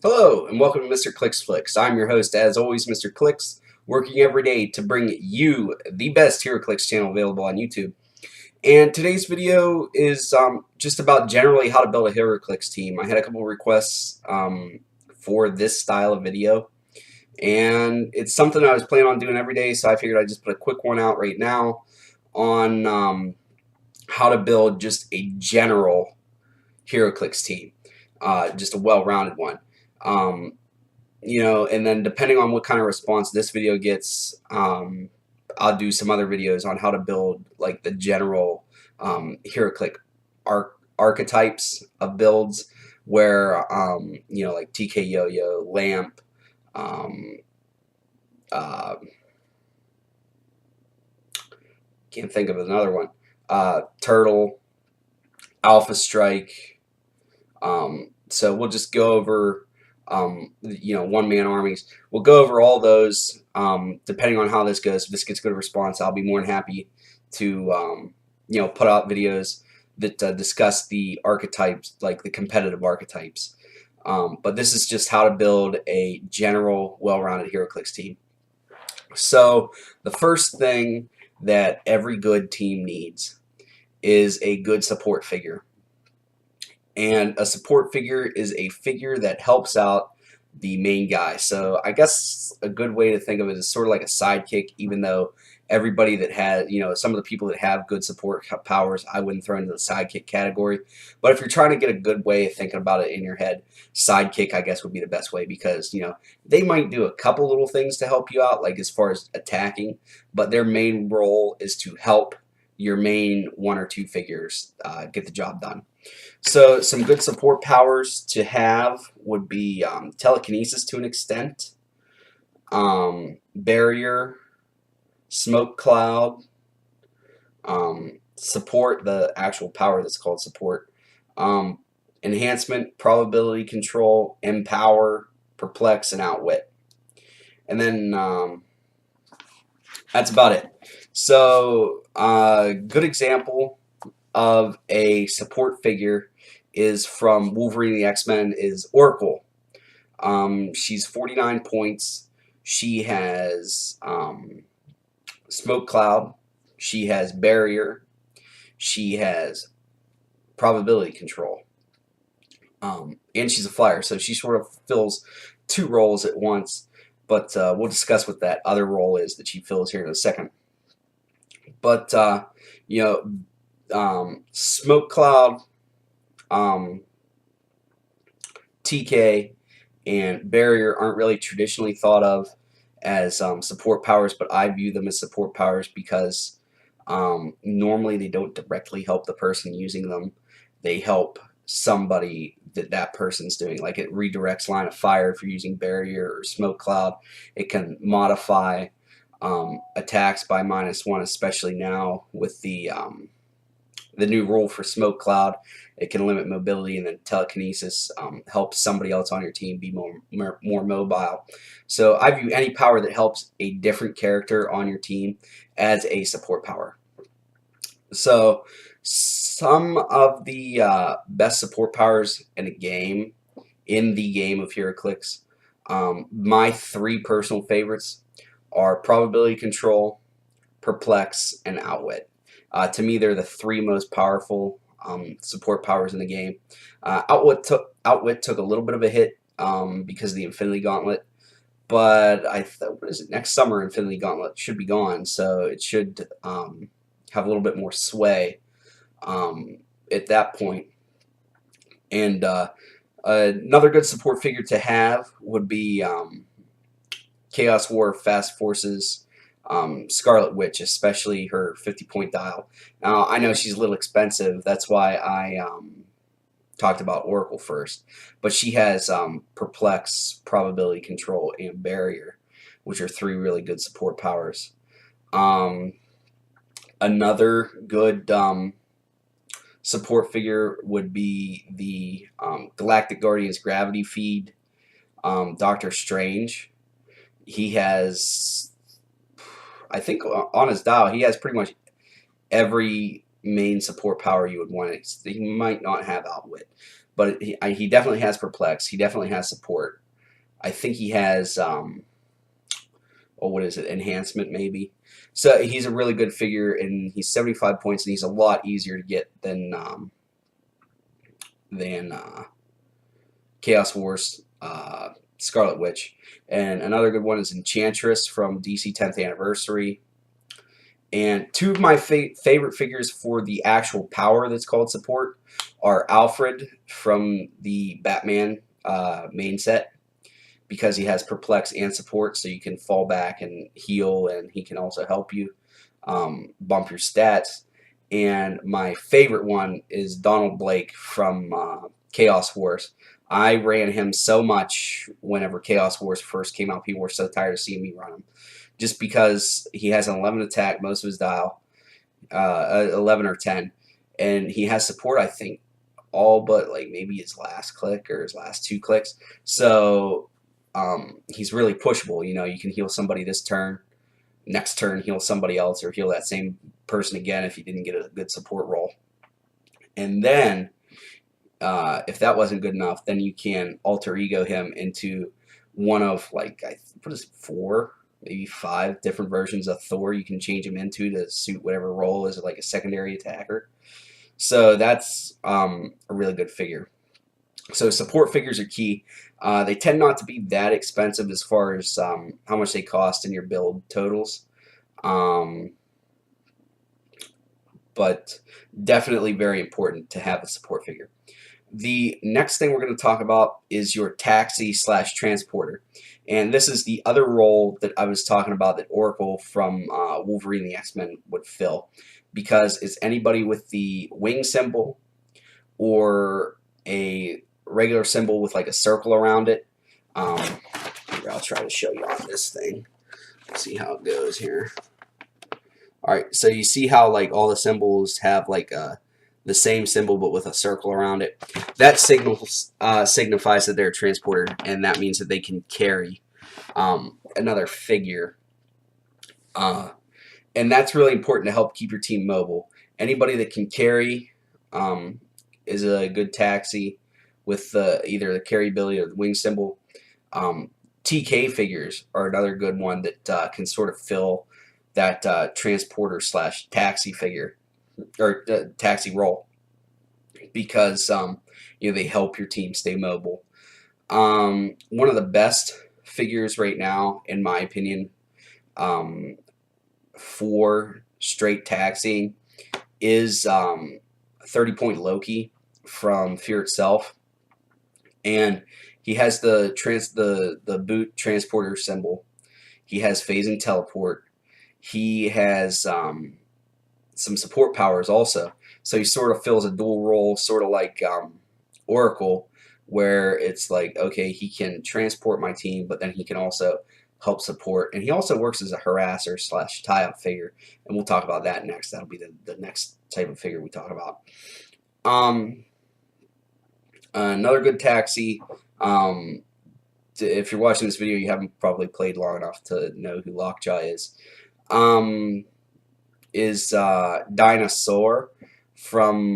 Hello and welcome to Mr.ClixFlix. I'm your host, as always, Mr. Clicks, working every day to bring you the best Heroclix channel available on YouTube. And today's video is just about generally how to build a Heroclix team. I had a couple requests for this style of video, and it's something I was planning on doing every day, so I figured I'd just put a quick one out right now on how to build just a general Heroclix team, just a well-rounded one. And then depending on what kind of response this video gets, I'll do some other videos on how to build like the general HeroClix archetypes of builds where, like TK Yo-Yo, Lamp, uh, can't think of another one, Turtle, Alpha Strike. So we'll just go over one-man armies. We'll go over all those depending on how this goes. If this gets good response, I'll be more than happy to put out videos that discuss the archetypes, like the competitive archetypes. But this is just how to build a general, well-rounded HeroClix team. So the first thing that every good team needs is a good support figure. And a support figure is a figure that helps out the main guy. So I guess a good way to think of it is sort of like a sidekick, even though everybody that has, some of the people that have good support powers, I wouldn't throw into the sidekick category. But if you're trying to get a good way of thinking about it in your head, sidekick, I guess, would be the best way because, they might do a couple little things to help you out, like as far as attacking, but their main role is to help your main one or two figures get the job done. So some good support powers to have would be telekinesis to an extent, barrier, smoke cloud, support, the actual power that's called support, enhancement, probability control, empower, perplex, and outwit. And then that's about it. So good example of a support figure is from Wolverine the X-Men is Oracle. She's 49 points. She has smoke cloud. She has barrier. She has probability control. And she's a flyer, so she sort of fills two roles at once. But we'll discuss what that other role is that she fills here in a second. But smoke cloud, TK, and barrier aren't really traditionally thought of as support powers, but I view them as support powers because normally they don't directly help the person using them. They help somebody that person's doing. Like it redirects line of fire if you're using barrier or smoke cloud. It can modify attacks by -1, especially now with the new rule for smoke cloud. It can limit mobility, and then telekinesis helps somebody else on your team be more mobile. So I view any power that helps a different character on your team as a support power. So some of the best support powers in the game of HeroClix, my three personal favorites are probability control, perplex, and outwit. To me, they're the three most powerful support powers in the game. Outwit took a little bit of a hit because of the Infinity Gauntlet, but what is it? Next summer, Infinity Gauntlet should be gone, so it should have a little bit more sway at that point. And another good support figure to have would be Chaos War Fast Forces Scarlet Witch, especially her 50-point dial. Now, I know she's a little expensive. That's why I talked about Oracle first. But she has Perplex, Probability Control, and Barrier, which are three really good support powers. Another good support figure would be the Galactic Guardians Gravity Feed, Doctor Strange. He has, I think on his dial, he has pretty much every main support power you would want. He might not have Outwit, but he definitely has Perplex. He definitely has support. I think he has oh, what is it? Enhancement maybe. So he's a really good figure, and he's 75 points, and he's a lot easier to get than Chaos Wars, Scarlet Witch. And another good one is Enchantress from DC 10th Anniversary. And two of my favorite figures for the actual power that's called support are Alfred from the Batman main set, because he has Perplex and support, so you can fall back and heal, and he can also help you bump your stats. And my favorite one is Donald Blake from Chaos Wars. I ran him so much whenever Chaos Wars first came out. People were so tired of seeing me run him, just because he has an 11 attack, most of his dial, 11 or 10, and he has support, I think, all but like maybe his last click or his last 2 clicks. So he's really pushable. You know, you can heal somebody this turn, next turn heal somebody else, or heal that same person again if you didn't get a good support roll. And then if that wasn't good enough, then you can alter ego him into one of, like, what is it, 4, maybe 5 different versions of Thor you can change him into to suit whatever role is like a secondary attacker. So that's a really good figure. So support figures are key. They tend not to be that expensive as far as how much they cost in your build totals. But definitely very important to have a support figure. The next thing we're going to talk about is your taxi / transporter. And this is the other role that I was talking about that Oracle from Wolverine and the X-Men would fill, because it's anybody with the wing symbol or a regular symbol with like a circle around it. Here, I'll try to show you on this thing. Let's see how it goes here. Alright, so you see how like all the symbols have like the same symbol but with a circle around it? That signifies that they're a transporter, and that means that they can carry another figure. And that's really important to help keep your team mobile. Anybody that can carry is a good taxi with either the carry ability or the wing symbol. TK figures are another good one that can sort of fill that transporter / taxi figure, or taxi role, because you know, they help your team stay mobile. One of the best figures right now, in my opinion, for straight taxiing is 30-point Loki from Fear Itself, and he has the boot transporter symbol. He has phasing teleport. He has some support powers also. So he sort of fills a dual role, sort of like Oracle, where it's like, okay, he can transport my team, but then he can also help support. And he also works as a harasser / tie-up figure, and we'll talk about that next. That'll be the next type of figure we talk about. Another good taxi, if you're watching this video, you haven't probably played long enough to know who Lockjaw is Dinosaur from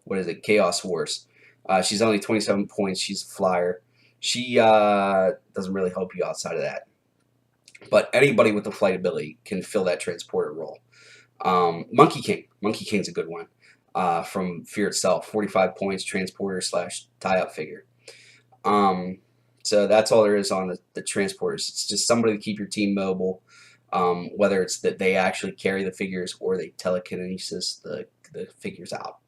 what is it, Chaos Wars. She's only 27 points. She's a flyer. She doesn't really help you outside of that, but anybody with the flight ability can fill that transporter role. Monkey King's a good one from Fear Itself. 45 points, transporter / tie-up figure. So that's all there is on the transporters. It's just somebody to keep your team mobile, whether it's that they actually carry the figures or they telekinesis the figures out.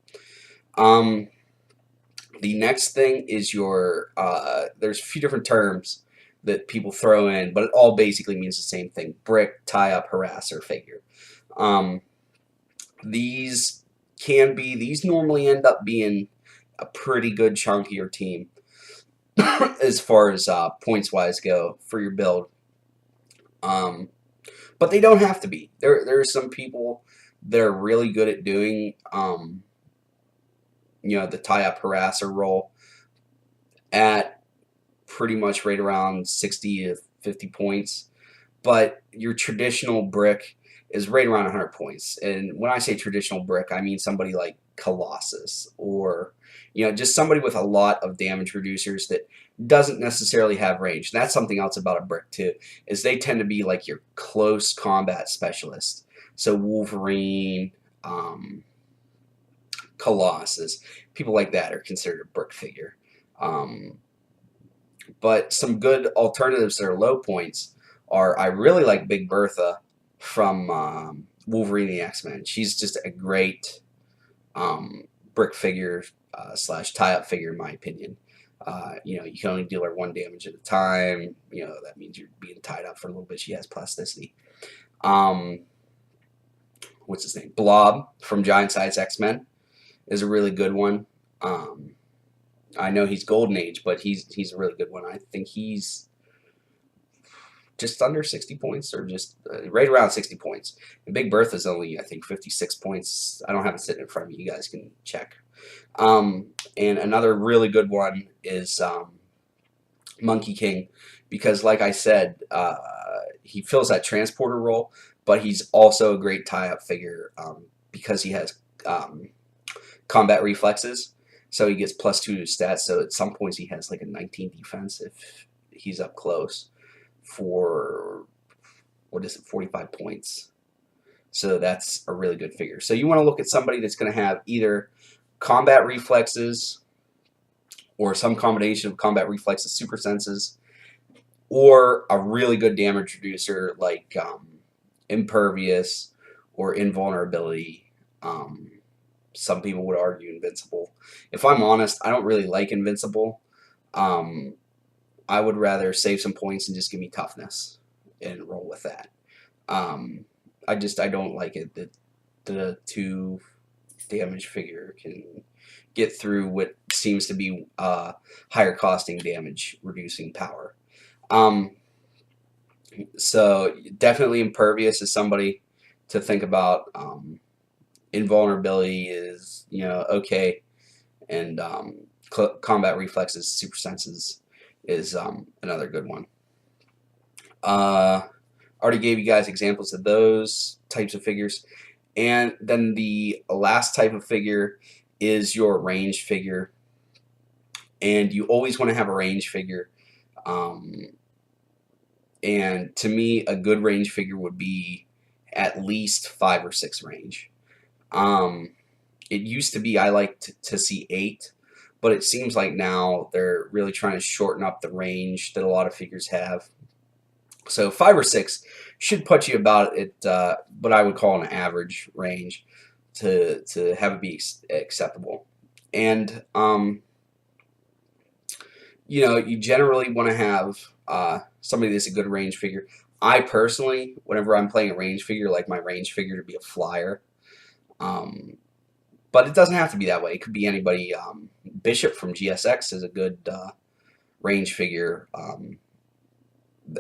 The next thing is your, there's a few different terms that people throw in, but it all basically means the same thing: brick, tie-up, harasser figure. These normally end up being a pretty good chunk of your team as far as points-wise go for your build. But they don't have to be. There are some people that are really good at doing you know, the tie-up harasser role at pretty much right around 60 to 50 points. But your traditional brick is right around 100 points. And when I say traditional brick, I mean somebody like Colossus, or just somebody with a lot of damage reducers that doesn't necessarily have range. And that's something else about a brick too, is they tend to be like your close combat specialist. So Wolverine, Colossus, people like that are considered a brick figure. But some good alternatives that are low points are, I really like Big Bertha from Wolverine the X-Men. She's just a great brick figure slash tie-up figure, in my opinion. You can only deal her 1 damage at a time. That means you're being tied up for a little bit. She has plasticity. What's his name? Blob from Giant Size X-Men is a really good one. I know he's Golden Age, but he's a really good one. I think he's just under 60 points, or just right around 60 points. And Big Bertha's only, I think, 56 points. I don't have it sitting in front of me. You guys can check. And another really good one is Monkey King, because like I said, he fills that transporter role, but he's also a great tie-up figure because he has combat reflexes. So he gets +2 to stats, so at some points he has like a 19 defense if he's up close for, 45 points. So that's a really good figure. So you want to look at somebody that's going to have either combat reflexes or some combination of combat reflexes, super senses, or a really good damage reducer like impervious or invulnerability. Some people would argue invincible. If I'm honest, I don't really like invincible. I would rather save some points and just give me toughness and roll with that. I don't like it that the 2 damage figure can get through what seems to be higher costing damage reducing power. So definitely impervious is somebody to think about. Invulnerability is okay, and combat reflexes, super senses is another good one. Already gave you guys examples of those types of figures, and then the last type of figure is your range figure, and you always want to have a range figure. And to me, a good range figure would be at least 5 or 6 range. It used to be I liked to see 8, but it seems like now they're really trying to shorten up the range that a lot of figures have. So 5 or 6 should put you about at what I would call an average range to have it be acceptable. And you generally want to have somebody that's a good range figure. I personally, whenever I'm playing a range figure, like my range figure to be a flyer. But it doesn't have to be that way. It could be anybody. Bishop from GSX is a good range figure.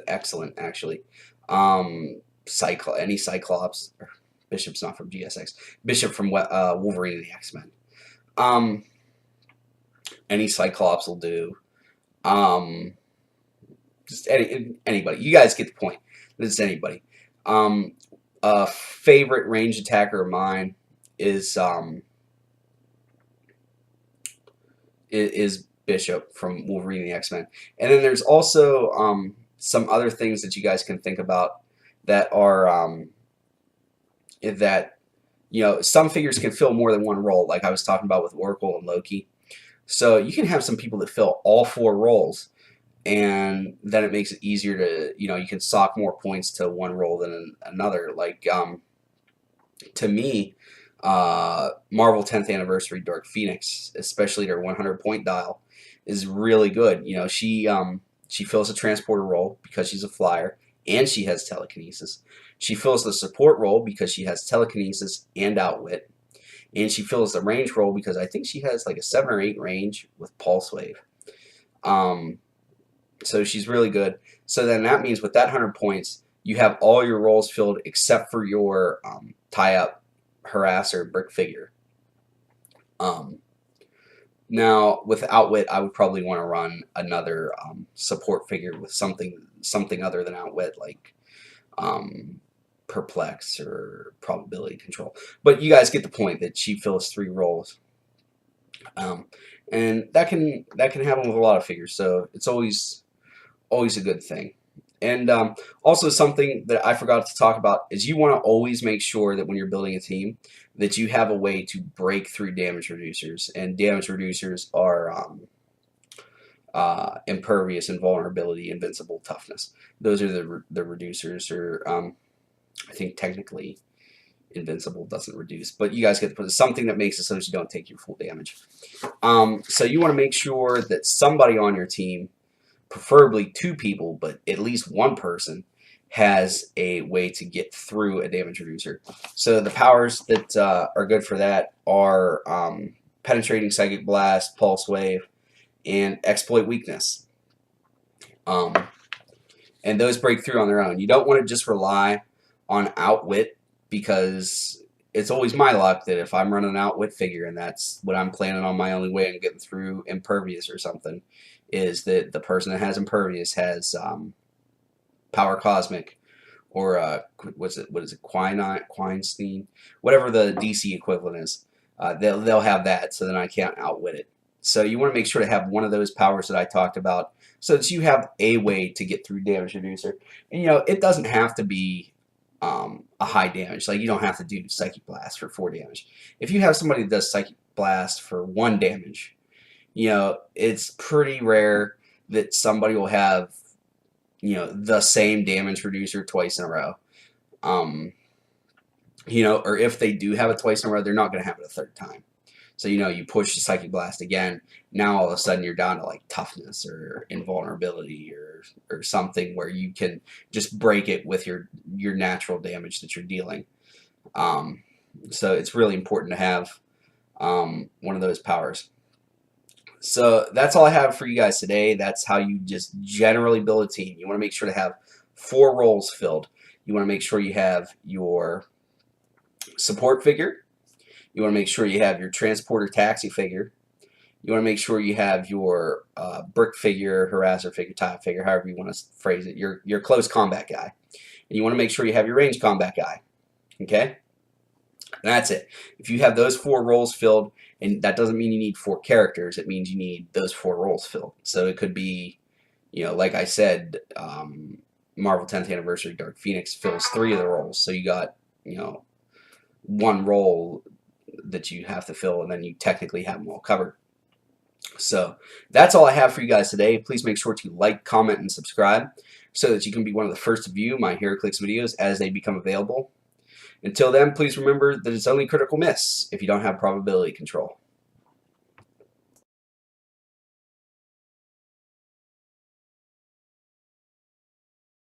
Excellent, actually. Any Cyclops. Bishop's not from GSX. Bishop from Wolverine and the X-Men. Any Cyclops will do. Just anybody. You guys get the point. It's anybody. A favorite range attacker of mine is Bishop from Wolverine and the X-Men. And then there's also some other things that you guys can think about that are some figures can fill more than one role, like I was talking about with Oracle and Loki. So you can have some people that fill all 4 roles, and then it makes it easier to, you can sock more points to one role than another. Like, to me, Marvel 10th Anniversary Dark Phoenix, especially their 100 point dial, is really good. She fills a transporter role because she's a flyer, and she has telekinesis. She fills the support role because she has telekinesis and outwit. And she fills the range role because I think she has like a 7 or 8 range with Pulse Wave. So she's really good. So then that means with that 100 points, you have all your roles filled except for your tie-up harasser brick figure. Now with outwit, I would probably want to run another support figure with something other than outwit, like perplex or probability control. But you guys get the point that she fills 3 roles. And that can happen with a lot of figures, so it's always a good thing. And also something that I forgot to talk about is you want to always make sure that when you're building a team that you have a way to break through damage reducers. And damage reducers are impervious, invulnerability, invincible, toughness. Those are the reducers, or I think technically invincible doesn't reduce, but you guys get to put something that makes it so that you don't take your full damage. So you want to make sure that somebody on your team, preferably 2 people, but at least 1 person, has a way to get through a damage reducer. So the powers that are good for that are penetrating psychic blast, pulse wave, and exploit weakness. And those break through on their own. You don't want to just rely on outwit, because it's always my luck that if I'm running an outwit figure and that's what I'm planning on, my only way of getting through impervious or something is that the person that has impervious has power cosmic, or what is it, Quinstein, whatever the DC equivalent is. They'll have that, so then I can't outwit it. So you want to make sure to have one of those powers that I talked about, so that you have a way to get through damage reducer. And it doesn't have to be a high damage. Like, you don't have to do Psychic Blast for 4 damage. If you have somebody that does Psychic Blast for 1 damage, it's pretty rare that somebody will have, the same damage reducer twice in a row. Or if they do have it twice in a row, they're not going to have it a 3rd time. So, you push the Psychic Blast again, now all of a sudden you're down to like toughness or invulnerability or something where you can just break it with your natural damage that you're dealing. So it's really important to have one of those powers. So that's all I have for you guys today. That's how you just generally build a team. You want to make sure to have 4 roles filled. You want to make sure you have your support figure. You want to make sure you have your transporter taxi figure. You want to make sure you have your brick figure, harasser figure, tie figure, however you want to phrase it, your close combat guy. And you want to make sure you have your range combat guy. Okay? And that's it. If you have those 4 roles filled, and that doesn't mean you need 4 characters, it means you need those 4 roles filled. So it could be, like I said, Marvel 10th Anniversary Dark Phoenix fills 3 of the roles. So you got, 1 role that you have to fill, and then you technically have them all covered. So that's all I have for you guys today. Please make sure to like, comment, and subscribe so that you can be one of the first to view my Heroclix videos as they become available. Until then, please remember that it's only critical miss if you don't have probability control.